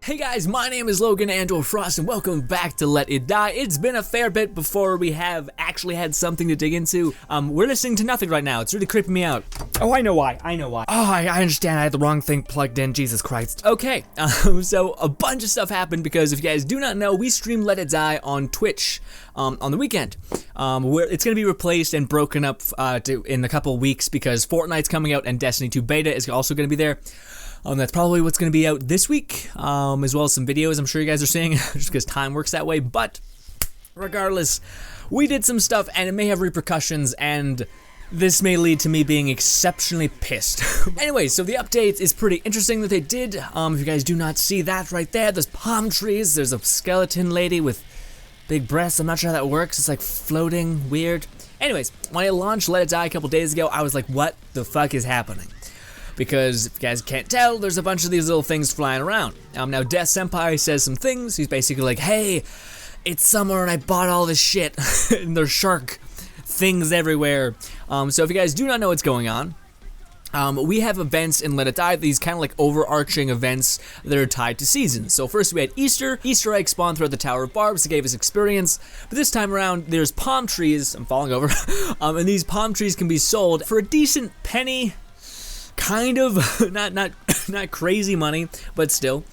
Hey guys, my name is Logan Andor Frost and welcome back to Let It Die. It's been a fair bit before we have actually had something to dig into. We're listening to nothing right now. It's really creeping me out. Oh, I know why. Oh, I understand. I had the wrong thing plugged in. Jesus Christ. Okay, so a bunch of stuff happened because if you guys do not know, we stream Let It Die on Twitch on the weekend. Where it's going to be replaced and broken up in a couple weeks because Fortnite's coming out and Destiny 2 Beta is also going to be there. That's probably what's going to be out this week, as well as some videos I'm sure you guys are seeing, just because time works that way. But regardless, we did some stuff, and it may have repercussions, and this may lead to me being exceptionally pissed. Anyway, so the update is pretty interesting that they did. If you guys do not see that right there, there's palm trees, there's a skeleton lady with big breasts. I'm not sure how that works. It's like floating, weird. Anyways, when I launched Let It Die a couple days ago, I was like, what the fuck is happening? Because if you guys can't tell, there's a bunch of these little things flying around. Now Death Senpai says some things. He's basically like, hey, it's summer and I bought all this shit. And there's shark things everywhere. So if you guys do not know what's going on, we have events in Let It Die, these kind of like overarching events that are tied to seasons. So first we had Easter. Easter eggs spawned throughout the Tower of Barbs that gave us experience. But this time around, there's palm trees. I'm falling over. And these palm trees can be sold for a decent penny. Kind of, not crazy money, but still.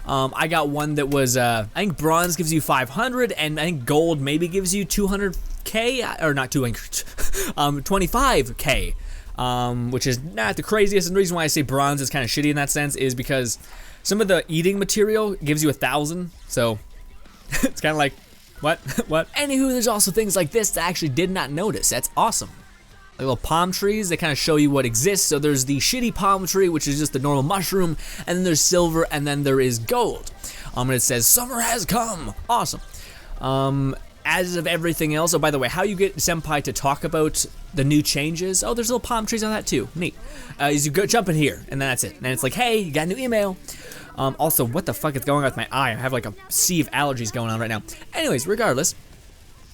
I got one that was, I think bronze gives you 500, and I think gold maybe gives you 200k, or not 200, 25k, which is not the craziest. And the reason why I say bronze is kind of shitty in that sense is because some of the eating material gives you 1,000, so it's kind of like, what? Anywho, there's also things like this that I actually did not notice. That's awesome. Like little palm trees that kind of show you what exists. So there's the shitty palm tree, which is just the normal mushroom, and then there's silver, and then there is gold. And it says, summer has come. Awesome. As of everything else, oh, by the way, how you get Senpai to talk about the new changes, oh, there's little palm trees on that too. Neat. Is you go jump in here, and then that's it. And it's like, hey, you got a new email. Also, what the fuck is going on with my eye? I have like a sea of allergies going on right now. Anyways, regardless,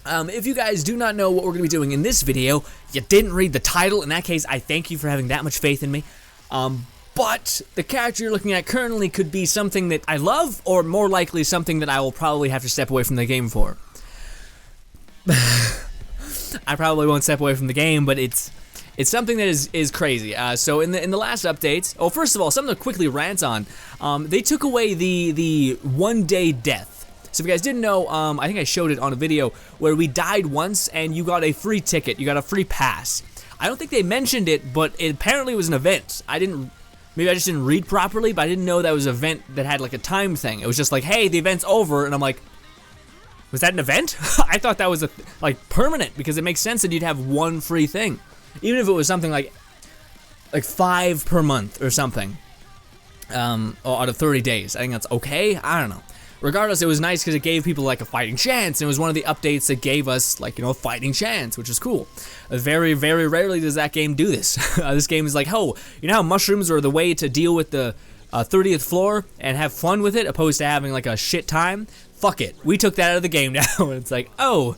if you guys do not know what we're going to be doing in this video, you didn't read the title. In that case, I thank you for having that much faith in me. But the character you're looking at currently could be something that I love, or more likely something that I will probably have to step away from the game for. I probably won't step away from the game, but it's something that is crazy. So in the last updates, oh, first of all, something to quickly rant on. They took away the 1-day death. So if you guys didn't know, I think I showed it on a video where we died once and you got a free ticket, you got a free pass. I don't think they mentioned it, but it apparently was an event. Maybe I just didn't read properly, but I didn't know that was an event that had like a time thing. It was just like, hey, the event's over, and I'm like, was that an event? I thought that was like permanent, because it makes sense that you'd have one free thing. Even if it was something like 5 per month or something, out of 30 days. I think that's okay, I don't know. Regardless, it was nice because it gave people like a fighting chance, and it was one of the updates that gave us like, you know, a fighting chance, which is cool. Very, very rarely does that game do this. This game is like, oh, you know how mushrooms are the way to deal with the 30th floor and have fun with it, opposed to having like a shit time? Fuck it. We took that out of the game now, and it's like, oh,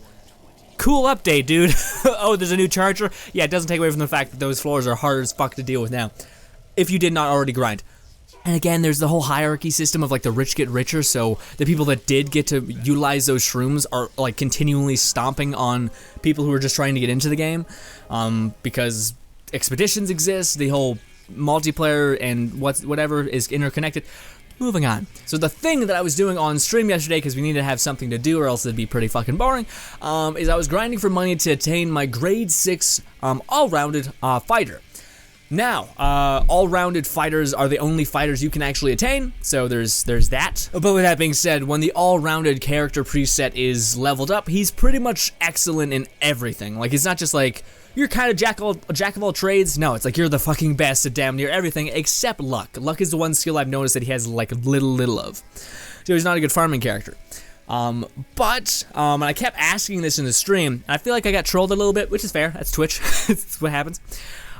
cool update, dude. Oh, there's a new charger? Yeah, it doesn't take away from the fact that those floors are hard as fuck to deal with now, if you did not already grind. And again, there's the whole hierarchy system of like the rich get richer, so the people that did get to utilize those shrooms are like continually stomping on people who are just trying to get into the game, because expeditions exist, the whole multiplayer and whatever is interconnected. Moving on. So the thing that I was doing on stream yesterday, because we needed to have something to do or else it'd be pretty fucking boring, is I was grinding for money to attain my grade 6 all-rounded fighter. Now, all-rounded fighters are the only fighters you can actually attain, so there's that. But with that being said, when the all-rounded character preset is leveled up, he's pretty much excellent in everything. Like, it's not just like, you're kind of jack of all trades. No, it's like you're the fucking best at damn near everything except luck. Luck is the one skill I've noticed that he has like little of. So he's not a good farming character. And I kept asking this in the stream, and I feel like I got trolled a little bit, which is fair. That's Twitch. That's what happens.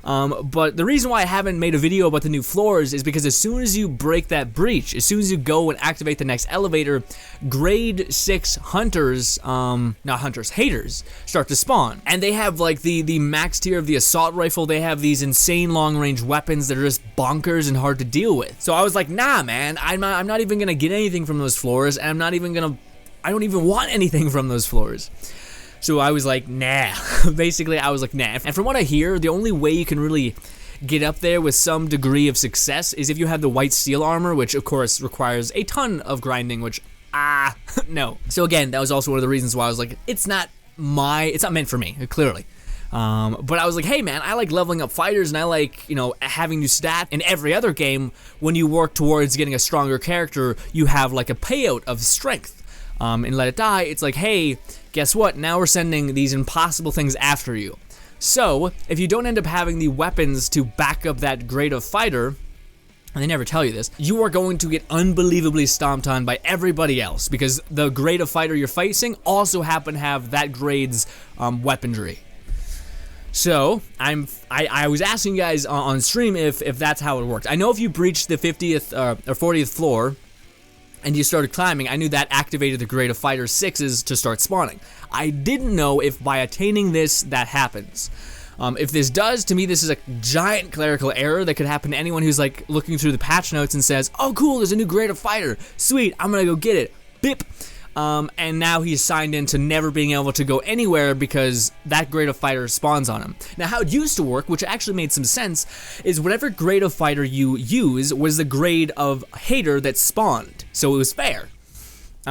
But the reason why I haven't made a video about the new floors is because as soon as you break that breach, as soon as you go and activate the next elevator, grade 6 hunters, not hunters, haters, start to spawn. And they have like the max tier of the assault rifle. They have these insane long range weapons that are just bonkers and hard to deal with. So I was like, nah, man, I'm not even gonna get anything from those floors, and I don't even want anything from those floors. So I was like, nah. Basically, I was like, nah. And from what I hear, the only way you can really get up there with some degree of success is if you have the white steel armor, which of course requires a ton of grinding, which, no. So again, that was also one of the reasons why I was like, it's not meant for me, clearly. But I was like, hey man, I like leveling up fighters, and I like, having new stats. In every other game, when you work towards getting a stronger character, you have like a payout of strength. In Let It Die, it's like, hey, guess what? Now we're sending these impossible things after you. So, if you don't end up having the weapons to back up that grade of fighter, and they never tell you this, you are going to get unbelievably stomped on by everybody else, because the grade of fighter you're facing also happen to have that grade's weaponry. So, I was asking you guys on stream if that's how it worked. I know if you breached the 50th or 40th floor, and you started climbing, I knew that activated the grade of fighter 6s to start spawning. I didn't know if by attaining this, that happens. If this does, to me this is a giant clerical error that could happen to anyone who's like looking through the patch notes and says, oh cool, there's a new grade of fighter, sweet, I'm gonna go get it, bip. And now he's signed into never being able to go anywhere because that grade of fighter spawns on him. Now how it used to work, which actually made some sense, is whatever grade of fighter you use was the grade of hater that spawned, so it was fair.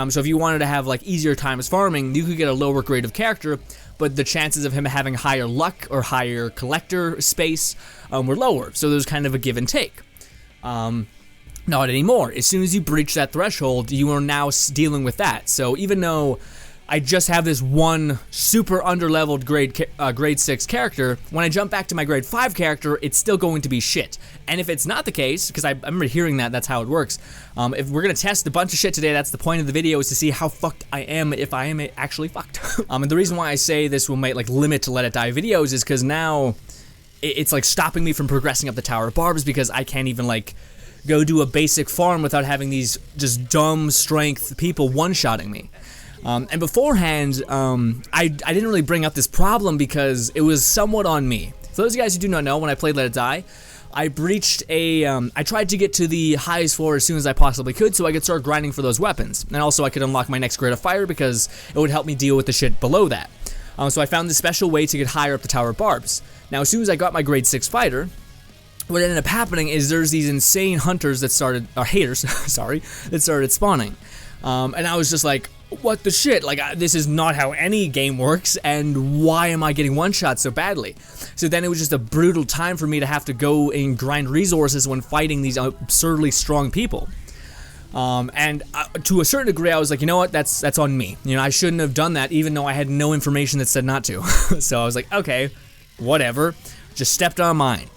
So if you wanted to have like easier times farming, you could get a lower grade of character, but the chances of him having higher luck or higher collector space were lower, so there was kind of a give and take. Not anymore. As soon as you breach that threshold, you are now dealing with that. So even though I just have this one super underleveled grade 6 character, when I jump back to my grade 5 character, it's still going to be shit. And if it's not the case, because I remember hearing that's how it works, if we're going to test a bunch of shit today, that's the point of the video, is to see how fucked I am, if I am actually fucked. And the reason why I say this will make like limit to Let It Die videos is because now it's like stopping me from progressing up the Tower of Barbs, because I can't even like go do a basic farm without having these just dumb strength people one-shotting me. And beforehand, I didn't really bring up this problem because it was somewhat on me. For those of you guys who do not know, when I played Let It Die, I breached I tried to get to the highest floor as soon as I possibly could so I could start grinding for those weapons. And also I could unlock my next grade of fire because it would help me deal with the shit below that. So I found this special way to get higher up the Tower of Barbs. Now as soon as I got my grade 6 fighter, what ended up happening is there's these insane hunters that started, or haters, sorry, that started spawning. And I was just like, what the shit? Like, this is not how any game works, and why am I getting one-shot so badly? So then it was just a brutal time for me to have to go and grind resources when fighting these absurdly strong people. And to a certain degree, I was like, you know what, that's on me. I shouldn't have done that, even though I had no information that said not to. So I was like, okay, whatever, just stepped on mine.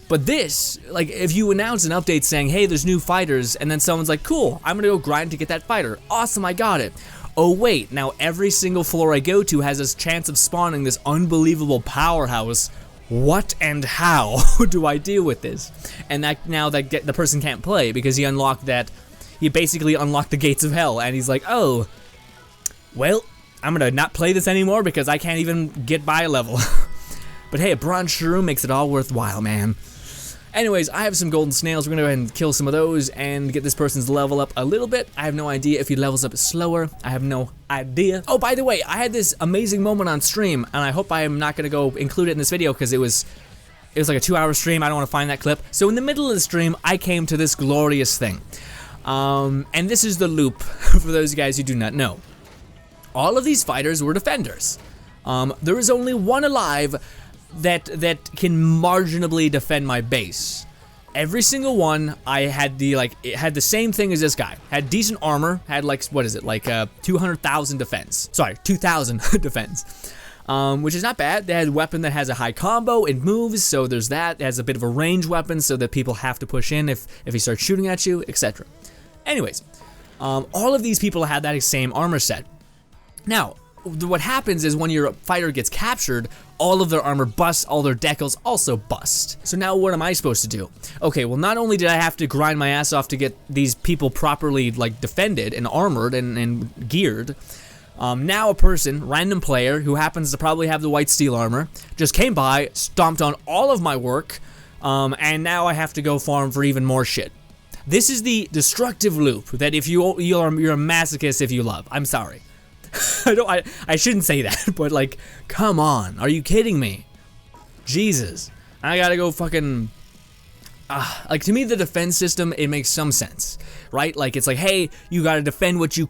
But this, like, if you announce an update saying, hey, there's new fighters, and then someone's like, cool, I'm gonna go grind to get that fighter. Awesome, I got it. Oh wait, now every single floor I go to has this chance of spawning this unbelievable powerhouse. What and how do I deal with this? And that now that the person can't play because he basically unlocked the gates of hell, and he's like, oh, well, I'm gonna not play this anymore because I can't even get by a level. But hey, a bronze shroom makes it all worthwhile, man. Anyways, I have some golden snails. We're gonna go ahead and kill some of those and get this person's level up a little bit. I have no idea if he levels up slower. I have no idea. Oh, by the way, I had this amazing moment on stream, and I hope I am not gonna go include it in this video because it was like a 2-hour stream. I don't want to find that clip. So in the middle of the stream, I came to this glorious thing. And this is the loop for those guys who do not know. All of these fighters were defenders. There is only one alive that can marginally defend my base. Every single one, I had it had the same thing as this guy. Had decent armor, had like, what is it, like 200,000 defense. Sorry, 2,000 defense. Which is not bad. They had a weapon that has a high combo, it moves, so there's that. It has a bit of a range weapon so that people have to push in if he starts shooting at you, etc. Anyways, all of these people had that same armor set. Now, what happens is when your fighter gets captured, all of their armor busts, all their decals also bust. So now what am I supposed to do? Okay, well not only did I have to grind my ass off to get these people properly like defended and armored and geared, now a person, random player, who happens to probably have the white steel armor, just came by, stomped on all of my work, And now I have to go farm for even more shit. This is the destructive loop that if you're a masochist if you love. I'm sorry. I shouldn't say that, but like, come on, are you kidding me? Jesus, I gotta go fucking. Like, to me, the defense system, it makes some sense, right? Like, it's like, hey, you gotta defend what you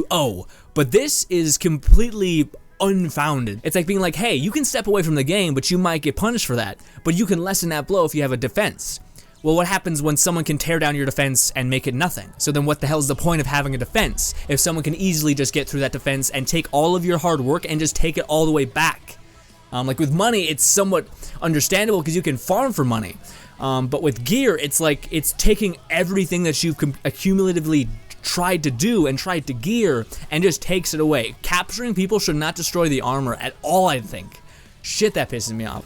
owe. But this is completely unfounded. It's like being like, hey, you can step away from the game, but you might get punished for that. But you can lessen that blow if you have a defense. Well, what happens when someone can tear down your defense and make it nothing? So then what the hell is the point of having a defense if someone can easily just get through that defense and take all of your hard work and just take it all the way back? Like with money, it's somewhat understandable because you can farm for money. But with gear, it's like it's taking everything that you've accumulatively tried to do and tried to gear and just takes it away. Capturing people should not destroy the armor at all, I think. Shit, that pisses me off.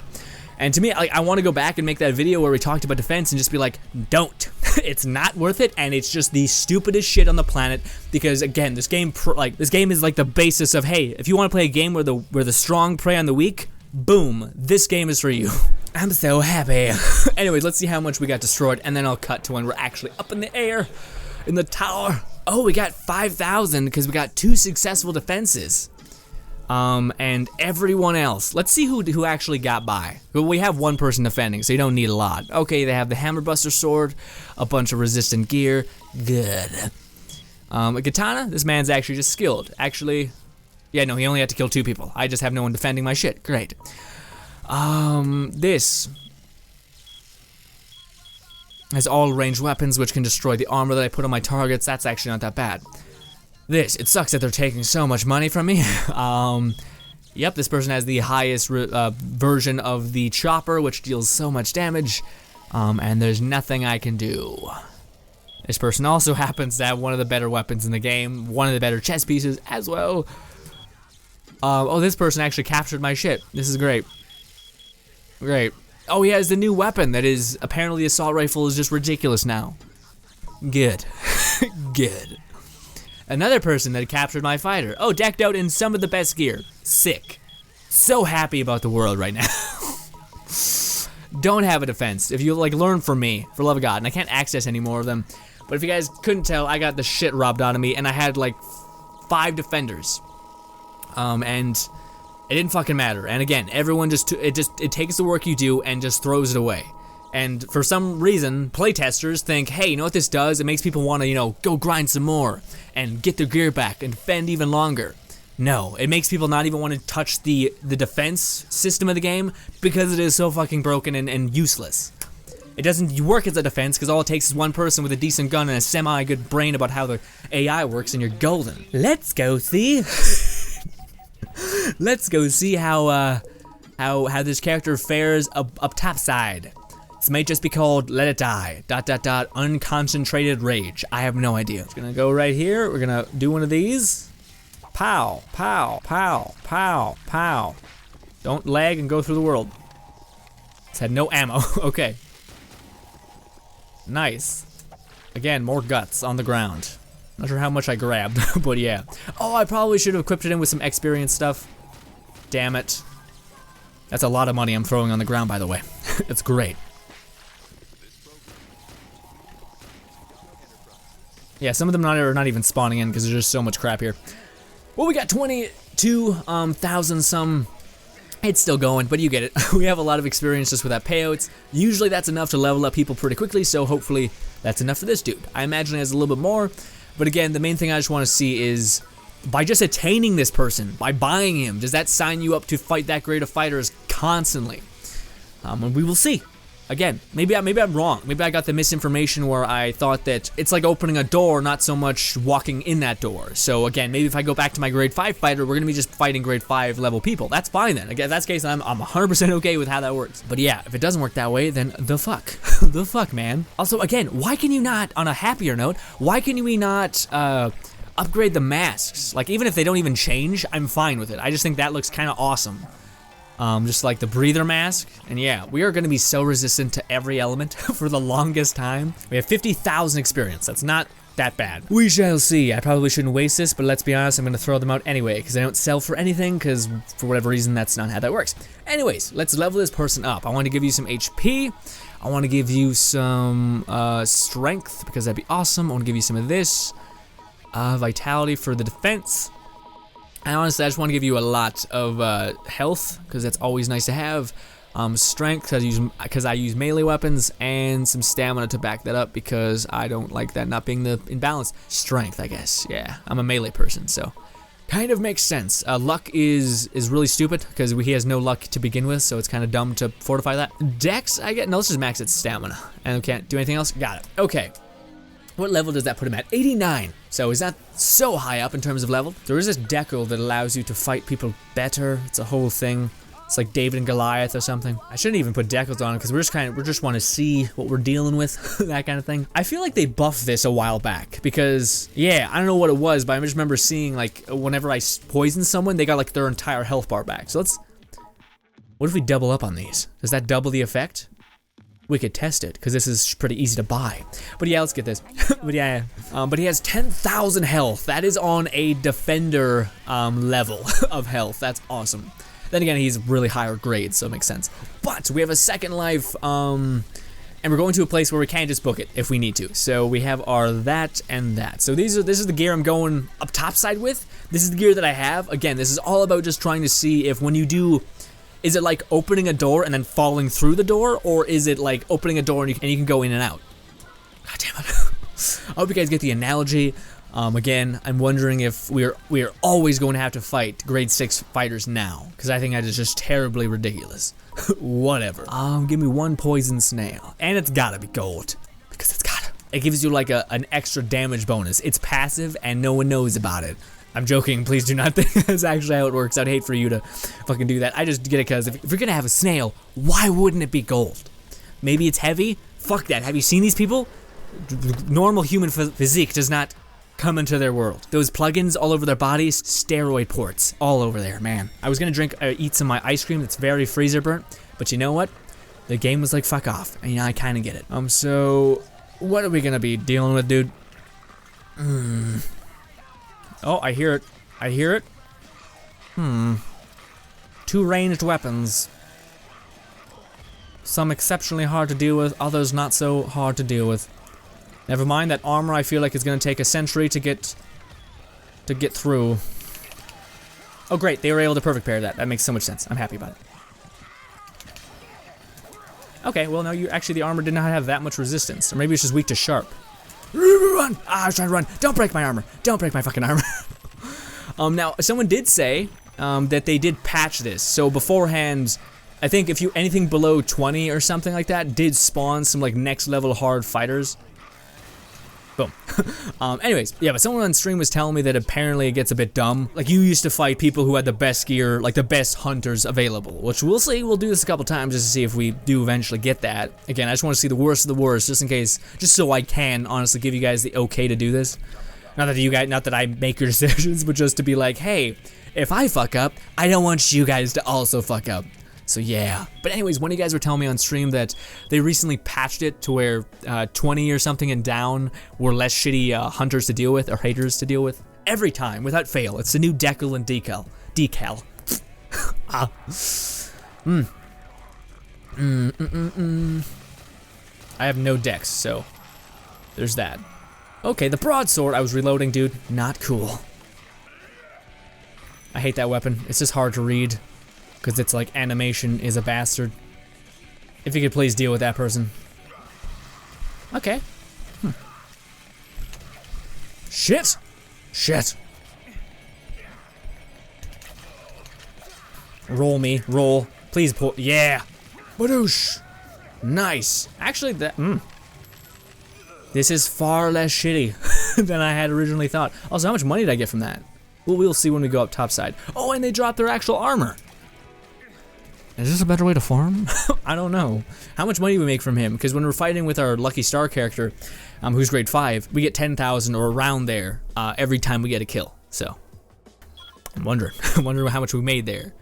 And to me, I want to go back and make that video where we talked about defense and just be like, don't. It's not worth it, and it's just the stupidest shit on the planet. Because again, this game is like the basis of, hey, if you want to play a game where the strong prey on the weak, boom, this game is for you. I'm so happy. Anyways, let's see how much we got destroyed, and then I'll cut to when we're actually up in the air, in the tower. Oh, we got 5,000 because we got 2 successful defenses. And everyone else. Let's see who actually got by. Well, we have one person defending, so you don't need a lot. Okay, they have the Hammerbuster sword, a bunch of resistant gear. Good. A katana. This man's actually just skilled. Actually, yeah, no, he only had to kill 2 people. I just have no one defending my shit. Great. This has all ranged weapons, which can destroy the armor that I put on my targets. That's actually not that bad. It sucks that they're taking so much money from me. Yep, this person has the highest version of the chopper, which deals so much damage, and there's nothing I can do. This person also happens to have one of the better weapons in the game, one of the better chess pieces as well. Oh, this person actually captured my shit. This is great. Great. Oh, he has the new weapon that is, apparently the assault rifle is just ridiculous now. Good. Good. Another person that captured my fighter. Oh, decked out in some of the best gear. Sick. So happy about the world right now. Don't have a defense. If you like, learn from me, for love of God. And I can't access any more of them. But if you guys couldn't tell, I got the shit robbed out of me, and I had like 5 defenders. And it didn't fucking matter. And again, everyone it takes the work you do and just throws it away. And for some reason, playtesters think, hey, you know what this does? It makes people want to, go grind some more and get their gear back and defend even longer. No, it makes people not even want to touch the defense system of the game because it is so fucking broken and useless. It doesn't work as a defense because all it takes is one person with a decent gun and a semi-good brain about how the AI works, and you're golden. Let's go see. Let's go see how this character fares up top side. This might just be called Let It Die, ... unconcentrated rage. I have no idea. It's gonna go right here. We're gonna do one of these. Pow, pow, pow, pow, pow. Don't lag and go through the world. It's had no ammo. Okay. Nice. Again, more guts on the ground. Not sure how much I grabbed, but yeah. Oh, I probably should have equipped it in with some experience stuff. Damn it. That's a lot of money I'm throwing on the ground, by the way. It's great. Yeah, some of them are not even spawning in because there's just so much crap here. Well, we got 22,000 some. It's still going, but you get it. We have a lot of experience just with that payouts. Usually that's enough to level up people pretty quickly, so hopefully that's enough for this dude. I imagine he has a little bit more, but again, the main thing I just want to see is by just attaining this person, by buying him, does that sign you up to fight that great of fighters constantly? And we will see. Again, maybe I'm wrong. Maybe I got the misinformation where I thought that it's like opening a door, not so much walking in that door. So again, maybe if I go back to my grade 5 fighter, we're gonna be just fighting grade 5 level people. That's fine then. Again, that's the case, I'm 100% okay with how that works. But yeah, if it doesn't work that way, then the fuck. The fuck, man. Also, again, why can you not, on a happier note, why can we not upgrade the masks? Like, even if they don't even change, I'm fine with it. I just think that looks kind of awesome. Just like the breather mask, and yeah, we are gonna be so resistant to every element for the longest time. We have 50,000 experience, that's not that bad. We shall see. I probably shouldn't waste this, but let's be honest, I'm gonna throw them out anyway, because I don't sell for anything, because for whatever reason, that's not how that works. Anyways, let's level this person up. I want to give you some HP. I want to give you some strength because that'd be awesome. I want to give you some of this. Vitality for the defense. And honestly, I just want to give you a lot of health because that's always nice to have. Strength because I use melee weapons, and some stamina to back that up because I don't like that not being in balance. Strength, I guess. Yeah, I'm a melee person, so kind of makes sense. Luck is really stupid because he has no luck to begin with, so it's kind of dumb to fortify that. Dex, I get no. Let's just max its stamina, and we can't do anything else. Got it. Okay. What level does that put him at? 89. So is that so high up in terms of level? There is this decal that allows you to fight people better. It's a whole thing. It's like David and Goliath or something. I shouldn't even put decals on because we just want to see what we're dealing with, that kind of thing. I feel like they buffed this a while back because, yeah, I don't know what it was, but I just remember seeing like whenever I poisoned someone, they got like their entire health bar back. So what if we double up on these? Does that double the effect? We could test it because this is pretty easy to buy. But yeah, let's get this. But yeah, but he has 10,000 health. That is on a defender level of health. That's awesome. Then again, he's really higher grade, so it makes sense. But we have a second life, and we're going to a place where we can't just book it if we need to. So we have our that and that. So this is the gear I'm going up topside with. This is the gear that I have. Again, this is all about just trying to see if when you do, is it like opening a door and then falling through the door, or is it like opening a door and you can go in and out? God damn it. I hope you guys get the analogy. Again, I'm wondering if we're always going to have to fight grade 6 fighters now, because I think that is just terribly ridiculous. Whatever. Give me one poison snail, and it's gotta be gold, because it's gotta. It gives you like an extra damage bonus. It's passive, and no one knows about it. I'm joking. Please do not think that's actually how it works. I'd hate for you to fucking do that. I just get it because if you're gonna have a snail, why wouldn't it be gold? Maybe it's heavy. Fuck that. Have you seen these people? Normal human physique does not come into their world. Those plugins all over their bodies, steroid ports all over there, man. I was gonna eat some of my ice cream that's very freezer burnt, but you know what? The game was like, fuck off, and you know, I kind of get it. So what are we gonna be dealing with, dude? Oh, I hear it. I hear it. 2 ranged weapons. Some exceptionally hard to deal with, others not so hard to deal with. Never mind, that armor I feel like is gonna take a century to get through. Oh great, they were able to perfect pair that. That makes so much sense. I'm happy about it. Okay, well no, the armor did not have that much resistance. Or maybe it's just weak to sharp. Run! Ah, I was trying to run. Don't break my armor. Don't break my fucking armor. Now, someone did say that they did patch this. So beforehand, I think if anything below 20 or something like that did spawn some like next level hard fighters. Boom. Anyways, yeah, but someone on stream was telling me that apparently it gets a bit dumb. Like, you used to fight people who had the best gear, like the best hunters available, which we'll see. We'll do this a couple times just to see if we do eventually get that. Again, I just want to see the worst of the worst, just in case, just so I can honestly give you guys the okay to do this. Not that I make your decisions, but just to be like, hey, if I fuck up, I don't want you guys to also fuck up. So yeah. But anyways, one of you guys were telling me on stream that they recently patched it to where 20 or something and down were less shitty hunters to deal with, or haters to deal with. Every time, without fail. It's the new decal and decal. I have no dex, so there's that. Okay, the broadsword. I was reloading, dude. Not cool. I hate that weapon. It's just hard to read. Because it's like animation is a bastard. If you could please deal with that person. Okay. Shit! Shit! Roll me, roll. Please pull. Yeah! Badoosh! Nice! Actually, this is far less shitty than I had originally thought. Also, how much money did I get from that? Well, we'll see when we go up topside. Oh, and they dropped their actual armor! Is this a better way to farm? I don't know. How much money do we make from him? Because when we're fighting with our Lucky Star character, who's grade 5, we get 10,000 or around there every time we get a kill. So, I'm wondering. I wonder how much we made there.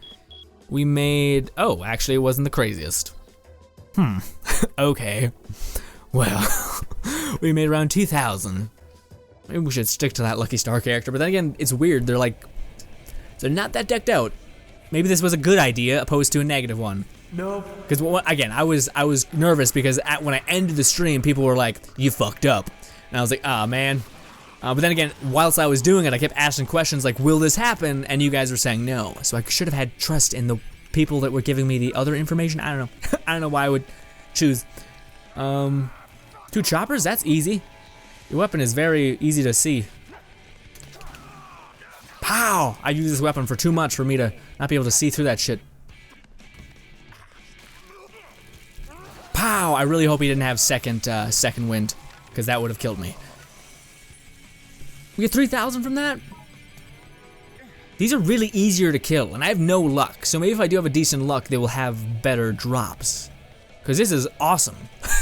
We made... Oh, actually it wasn't the craziest. Okay. Well, we made around 2,000. Maybe we should stick to that Lucky Star character. But then again, it's weird. They're not that decked out. Maybe this was a good idea opposed to a negative one. Nope. Because again, I was nervous because when I ended the stream, people were like, "You fucked up," and I was like, "Ah, man." But then again, whilst I was doing it, I kept asking questions like, "Will this happen?" And you guys were saying no. So I should have had trust in the people that were giving me the other information. I don't know. I don't know why I would choose. 2 choppers. That's easy. Your weapon is very easy to see. Pow! I use this weapon for too much for me to not be able to see through that shit. Pow! I really hope he didn't have second wind, because that would have killed me. We get 3,000 from that? These are really easier to kill, and I have no luck, so maybe if I do have a decent luck, they will have better drops. Because this is awesome.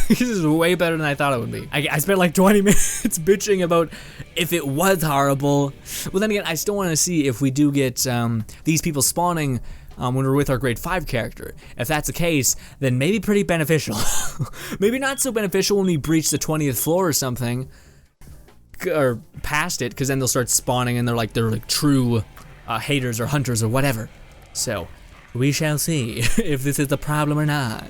This is way better than I thought it would be. I spent like 20 minutes bitching about if it was horrible. Well, then again, I still want to see if we do get these people spawning when we're with our grade 5 character. If that's the case, then maybe pretty beneficial. Maybe not so beneficial when we breach the 20th floor or something. Or past it, because then they'll start spawning and they're like true haters or hunters or whatever. So, we shall see if this is the problem or not.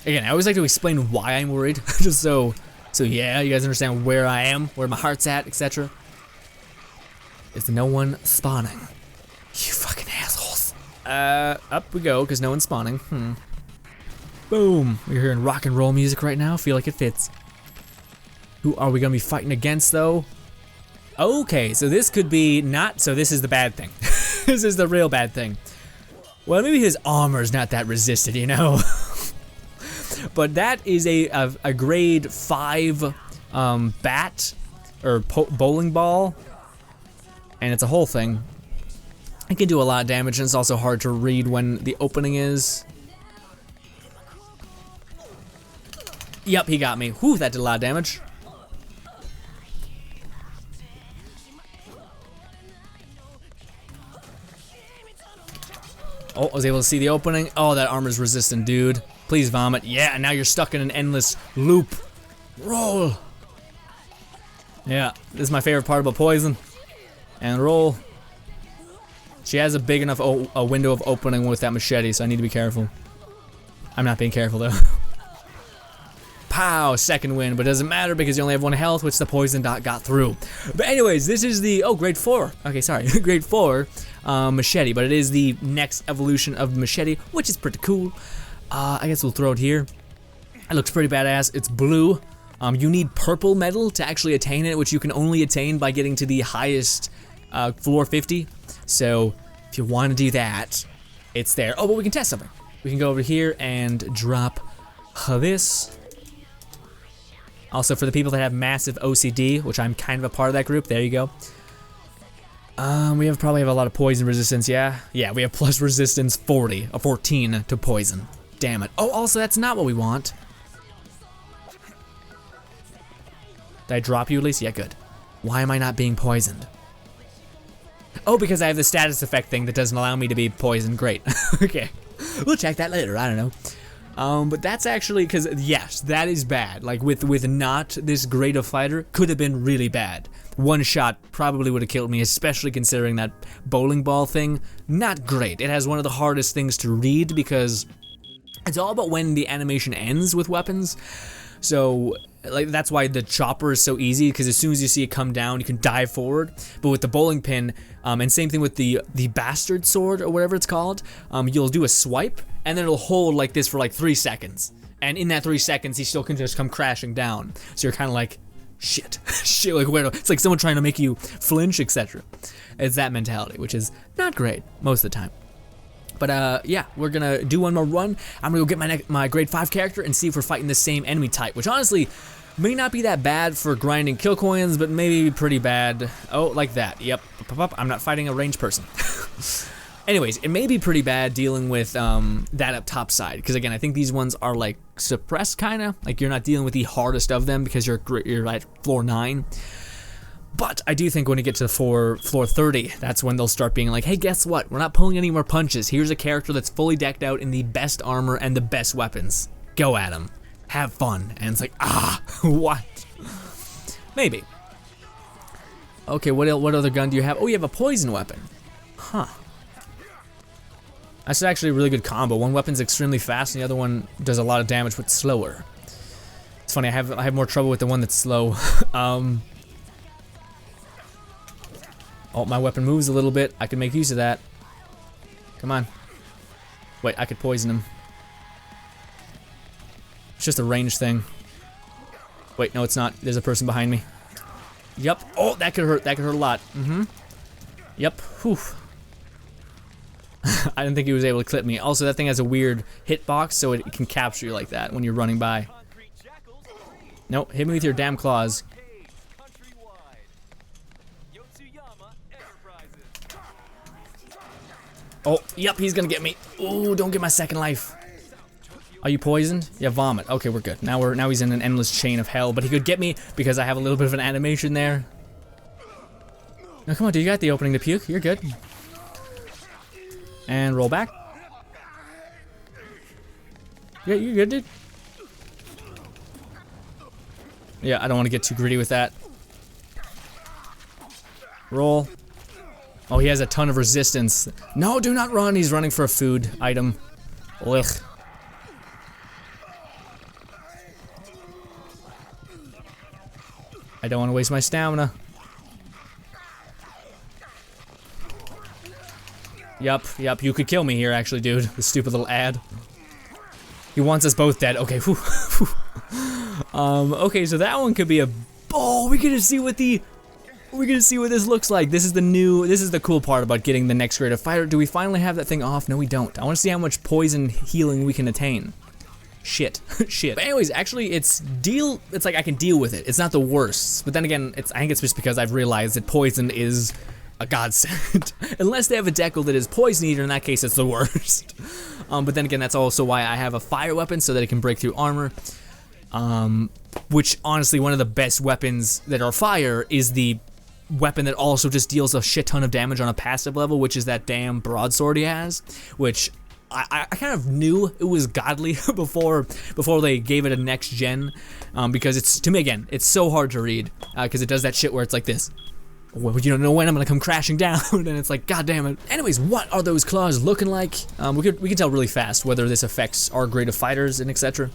Again, I always like to explain why I'm worried, just so yeah, you guys understand where I am, where my heart's at, etc. Is no one spawning? You fucking assholes. Up we go, because no one's spawning. Boom. We're hearing rock and roll music right now. Feel like it fits. Who are we gonna be fighting against, though? Okay, so this could be not. So this is the bad thing. This is the real bad thing. Well, maybe his armor's not that resistant, you know. But that is a grade 5 bat or bowling ball, and it's a whole thing. It can do a lot of damage, and it's also hard to read when the opening is. Yep, he got me. Whew, that did a lot of damage. Oh, I was able to see the opening. Oh, that armor's resistant, dude. Please vomit. Yeah, and now you're stuck in an endless loop. Roll. Yeah, this is my favorite part about Poison. And roll. She has a big enough a window of opening with that machete, so I need to be careful. I'm not being careful, though. Pow, second win, but it doesn't matter because you only have 1 health, which the poison dot got through. But anyways, this is the, grade 4. Okay, sorry, grade 4 machete, but it is the next evolution of machete, which is pretty cool. I guess we'll throw it here. It looks pretty badass. It's blue. You need purple metal to actually attain it, which you can only attain by getting to the highest floor 50. So if you want to do that, it's there. Oh, but we can test something. We can go over here and drop this. Also, for the people that have massive OCD, which I'm kind of a part of that group, there you go. We probably have a lot of poison resistance, yeah? Yeah, we have plus resistance 14 to poison. Damn it. Oh, also, that's not what we want. Did I drop you at least? Yeah, good. Why am I not being poisoned? Oh, because I have the status effect thing that doesn't allow me to be poisoned. Great. Okay. We'll check that later, I don't know. But that's actually, because yes, that is bad. Like with not this great a fighter, could have been really bad. 1 shot probably would have killed me, especially considering that bowling ball thing. Not great. It has one of the hardest things to read because it's all about when the animation ends with weapons. So like that's why the chopper is so easy, because as soon as you see it come down, you can dive forward. But with the bowling pin, and same thing with the bastard sword or whatever it's called, you'll do a swipe and then it'll hold like this for like 3 seconds. And in that 3 seconds, he still can just come crashing down. So you're kind of like, shit, shit, like where? It's like someone trying to make you flinch, etc. It's that mentality, which is not great most of the time. But yeah, we're gonna do one more run. I'm gonna go get my grade 5 character and see if we're fighting the same enemy type, which honestly may not be that bad for grinding kill coins, but maybe pretty bad. Oh, like that. Yep. I'm not fighting a ranged person. Anyways, it may be pretty bad dealing with that up top side, because again, I think these ones are like suppressed, kind of like you're not dealing with the hardest of them because you're at floor 9. But I do think when you get to floor 30, that's when they'll start being like, hey, guess what? We're not pulling any more punches. Here's a character that's fully decked out in the best armor and the best weapons. Go at him. Have fun. And it's like, what? Maybe. Okay, what other gun do you have? Oh, you have a poison weapon. Huh. That's actually a really good combo. One weapon's extremely fast, and the other one does a lot of damage but slower. It's funny, I have more trouble with the one that's slow. Oh, my weapon moves a little bit. I can make use of that. Come on. Wait, I could poison him. It's just a range thing. Wait, no, it's not. There's a person behind me. Yep. Oh, that could hurt. That could hurt a lot. Yep. Whew. I didn't think he was able to clip me. Also, that thing has a weird hitbox, so it can capture you like that when you're running by. Nope, hit me with your damn claws. Oh, yep, he's gonna get me. Ooh, don't get my second life. Are you poisoned? Yeah, vomit. Okay, we're good. Now he's in an endless chain of hell, but he could get me because I have a little bit of an animation there. Now, come on, dude, you got the opening to puke. You're good. And roll back. Yeah, you're good, dude. Yeah, I don't want to get too greedy with that. Roll. Oh, he has a ton of resistance. No, do not run. He's running for a food item. Ugh. I don't want to waste my stamina. Yup, you could kill me here, actually, dude. The stupid little ad. He wants us both dead. Okay, whew, whew. Okay, so that one could be a... Oh, we're gonna see what this looks like. This is the cool part about getting the next grade of fighter. Do we finally have that thing off? No, we don't. I want to see how much poison healing we can attain. Shit. Shit. But anyways, actually, it's like I can deal with it. It's not the worst. But then again, I think it's just because I've realized that poison is a godsend. Unless they have a decal that is poison eater, in that case, it's the worst. But then again, that's also why I have a fire weapon, so that it can break through armor. Which, honestly, one of the best weapons that are fire is the weapon that also just deals a shit ton of damage on a passive level, which is that damn broadsword he has, which I kind of knew it was godly before they gave it a next gen, because it's, to me again, it's so hard to read, because it does that shit where it's like this. Well, you don't know when I'm gonna come crashing down, and it's like, god damn it. Anyways, what are those claws looking like? We can tell really fast whether this affects our grade of fighters and etc.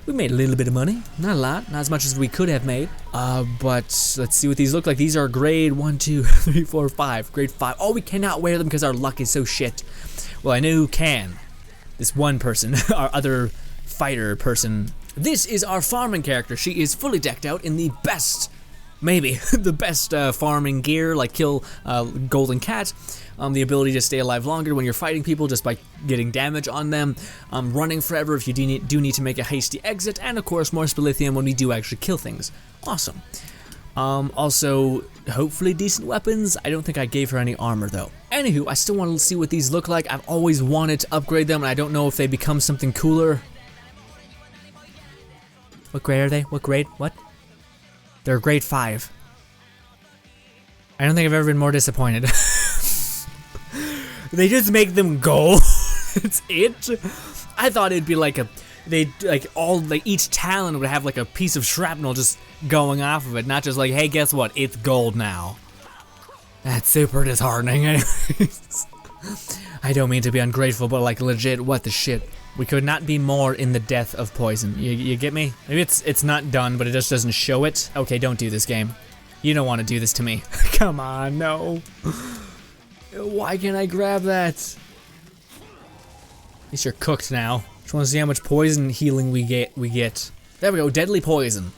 We made a little bit of money, not a lot, not as much as we could have made. But let's see what these look like. These are grade 1, 2, 3, 4, 5. Grade 5. Oh, we cannot wear them because our luck is so shit. Well, I know who can. This one person, our other fighter person. This is our farming character. She is fully decked out in the best, maybe, the best farming gear, like kill golden cat. The ability to stay alive longer when you're fighting people just by getting damage on them, running forever if you do need to make a hasty exit, and of course more spilithium when we do actually kill things. Awesome. Also, hopefully decent weapons. I don't think I gave her any armor though. Anywho, I still want to see what these look like. I've always wanted to upgrade them, and I don't know if they become something cooler. What grade are they? What grade? What? They're grade 5. I don't think I've ever been more disappointed. They just make them gold. It's it. I thought it'd be like each talon would have like a piece of shrapnel just going off of it, not just like, hey, guess what? It's gold now. That's super disheartening. Anyways, I don't mean to be ungrateful, but like legit, what the shit? We could not be more in the death of poison. You get me? Maybe it's not done, but it just doesn't show it. Okay, don't do this, game. You don't want to do this to me. Come on, no. Why can't I grab that? At least you're cooked now. Just want to see how much poison healing we get. There we go, deadly poison.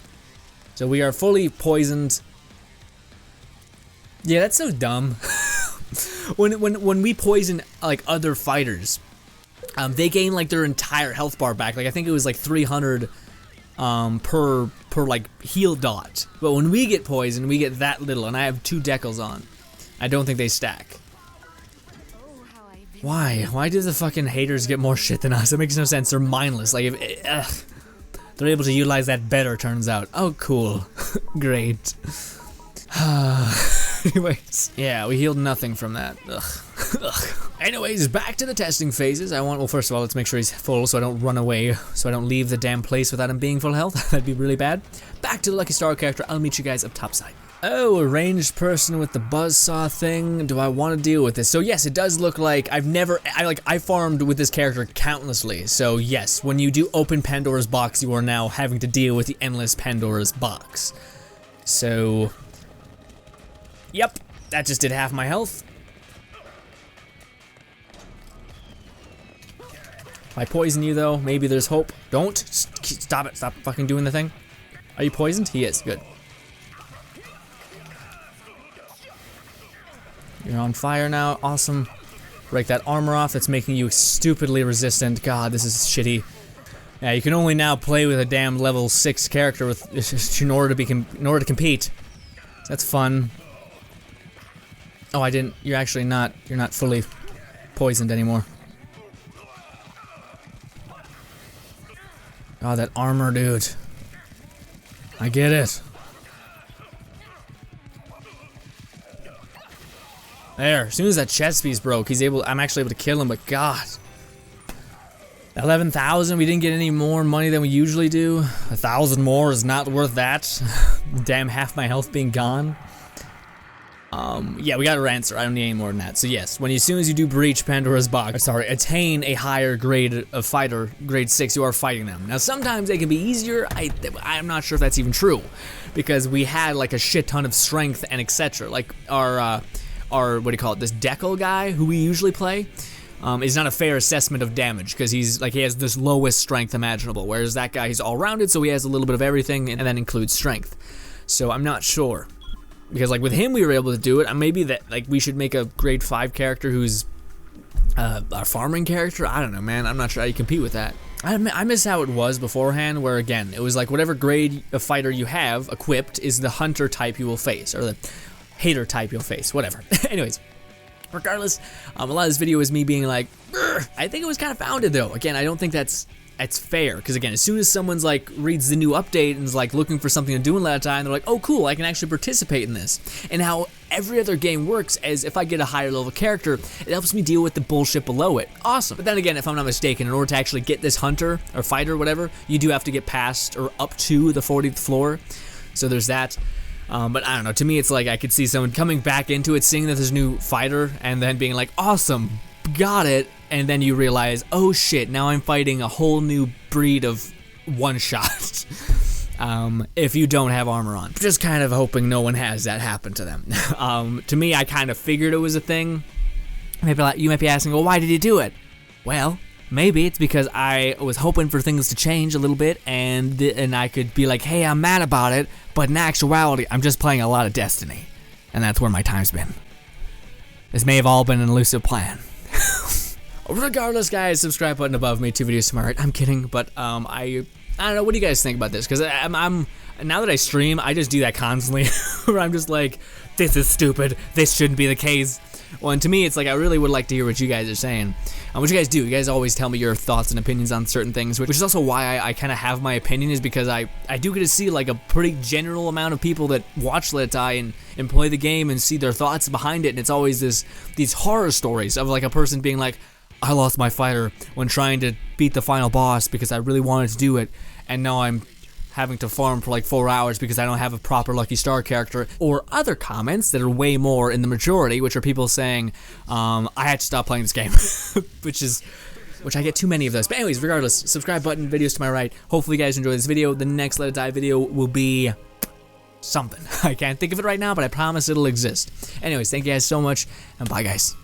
So we are fully poisoned. Yeah, that's so dumb. when we poison like other fighters, they gain like their entire health bar back. Like I think it was like 300 per like heal dot. But when we get poisoned, we get that little, and I have 2 decals on. I don't think they stack. Why? Why do the fucking haters get more shit than us? That makes no sense. They're mindless. Like, they're able to utilize that better, turns out. Oh, cool. Great. Anyways. Yeah, we healed nothing from that. Ugh. Ugh. Anyways, back to the testing phases. Well, first of all, let's make sure he's full so I don't run away, so I don't leave the damn place without him being full health. That'd be really bad. Back to the Lucky Star character. I'll meet you guys up topside. Oh, a ranged person with the buzzsaw thing. Do I want to deal with this? So yes, it does look like I farmed with this character countlessly. So yes, when you do open Pandora's box, you are now having to deal with the endless Pandora's box. So, yep, that just did half my health. If I poison you though, maybe there's hope. Don't. Stop it. Stop fucking doing the thing. Are you poisoned? He is. Good. You're on fire now. Awesome. Break that armor off. That's making you stupidly resistant. God, this is shitty. Yeah, you can only now play with a damn level 6 character in order to compete. That's fun. Oh, I didn't. You're actually not. You're not fully poisoned anymore. Oh, that armor, dude. I get it. There. As soon as that chest piece broke, I'm actually able to kill him, but God. 11,000, we didn't get any more money than we usually do. 1,000 more is not worth that. Damn, half my health being gone. Yeah, we got a answer. I don't need any more than that. So yes, as soon as you do breach Pandora's box, attain a higher grade of fighter, grade 6, you are fighting them. Now sometimes they can be easier. I'm not sure if that's even true, because we had like a shit ton of strength and etc. Like our what do you call it? This Dekel guy who we usually play is not a fair assessment of damage because he has this lowest strength imaginable, whereas that guy, he's all rounded, so he has a little bit of everything, and that includes strength. So I'm not sure. Because like with him we were able to do it, and maybe that like we should make a grade 5 character who's our farming character. I don't know, man. I'm not sure how you compete with that. I miss how it was beforehand, where again it was like whatever grade of fighter you have equipped is the hunter type you will face, or the hater type you'll face, whatever. Anyways, regardless, a lot of this video is me being like, I think it was kind of founded though. Again, I don't think that's fair, because again, as soon as someone's like reads the new update and is like looking for something to do in that time, they're like, oh cool, I can actually participate in this. And how every other game works is if I get a higher level character, it helps me deal with the bullshit below it. Awesome. But then again, if I'm not mistaken, in order to actually get this hunter or fighter, whatever, you do have to get past or up to the 40th floor. So there's that. But I don't know, to me it's like I could see someone coming back into it, seeing that there's a new fighter, and then being like, awesome, got it, and then you realize, oh shit, now I'm fighting a whole new breed of one-shot. If you don't have armor on. Just kind of hoping no one has that happen to them. To me, I kind of figured it was a thing. Maybe you might be asking, well, why did you do it? Well, maybe it's because I was hoping for things to change a little bit, and I could be like, hey, I'm mad about it, but in actuality, I'm just playing a lot of Destiny, and that's where my time's been. This may have all been an elusive plan. Regardless, guys, subscribe button above me, 2 videos to my right. I'm kidding, but I don't know. What do you guys think about this? Because I'm now that I stream, I just do that constantly, where I'm just like, this is stupid. This shouldn't be the case. Well, and to me, it's like I really would like to hear what you guys are saying. What you guys do, you guys always tell me your thoughts and opinions on certain things, which is also why I kind of have my opinion, is because I do get to see like a pretty general amount of people that watch Let It Die and play the game and see their thoughts behind it, and it's always these horror stories of like a person being like, I lost my fighter when trying to beat the final boss because I really wanted to do it, and now I'm having to farm for like 4 hours because I don't have a proper Lucky Star character, or other comments that are way more in the majority, which are people saying, I had to stop playing this game, which I get too many of those. But anyways, regardless, subscribe button, videos to my right. Hopefully you guys enjoy this video. The next Let It Die video will be something. I can't think of it right now, but I promise it'll exist. Anyways, thank you guys so much, and bye guys.